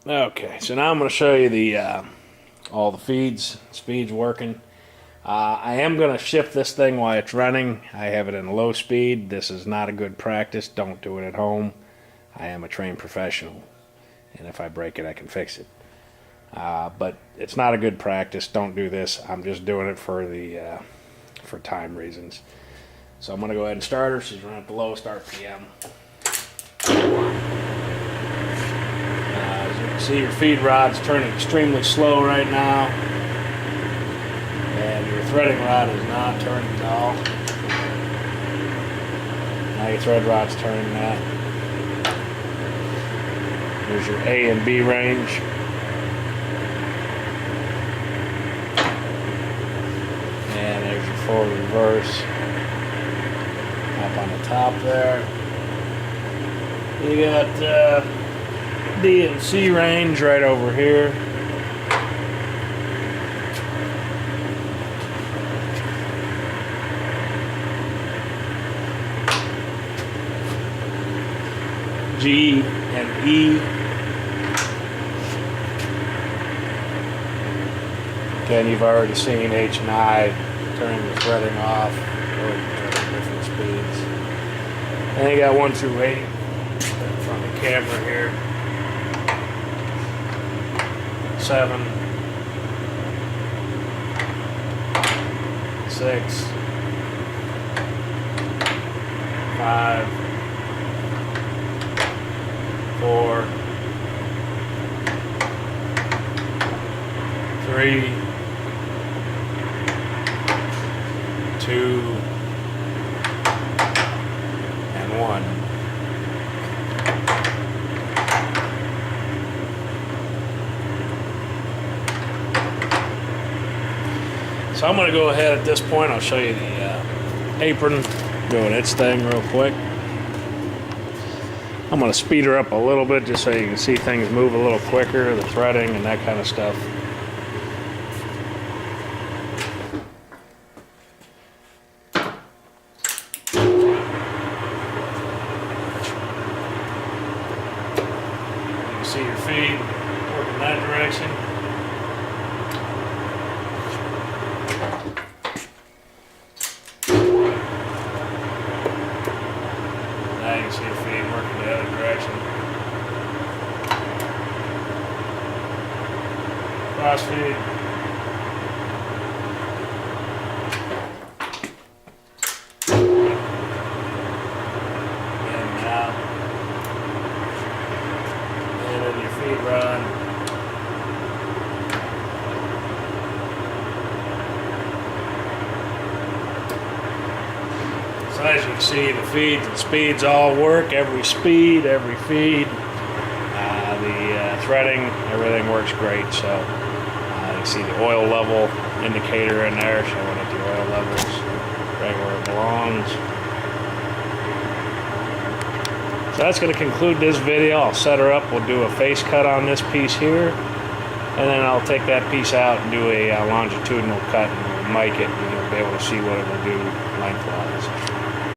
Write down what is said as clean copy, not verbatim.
Okay, so now I'm going to show you the all the speeds working. I am going to shift this thing while it's running. I have it in low speed. This is not a good practice. Don't do it at home. I am a trained professional, and if I break it, I can fix it. But it's not a good practice. Don't do this. I'm just doing it for the for time reasons. So I'm going to go ahead and start her. She's running at the lowest RPM. As you can see, your feed rod's turning extremely slow right now, and your threading rod is not turning at all. Now your thread rod's turning that. There's your A and B range. And there's your forward reverse. Up on the top there. You got D and C range right over here. G and E. Again, you've already seen H and I turning the threading off, or turning different speeds. And you got 1 through 8 from the camera here. 7, 6, 5, 4, 3, 2, and 1. So I'm going to go ahead at this point. I'll show you the apron doing its thing real quick. I'm going to speed her up a little bit just so you can see things move a little quicker, the threading and that kind of stuff. You can see your feed working that direction. Now you can see your feed working the other direction. Cross feed. And out. And then your feed run. So as you can see, the feeds and speeds all work. Every speed, every feed, the threading, everything works great. So you can see the oil level indicator in there showing that the oil level's right where it belongs. So that's going to conclude this video. I'll set her up. We'll do a face cut on this piece here, and then I'll take that piece out and do a longitudinal cut and mic it, and you'll be able to see what it will do lengthwise.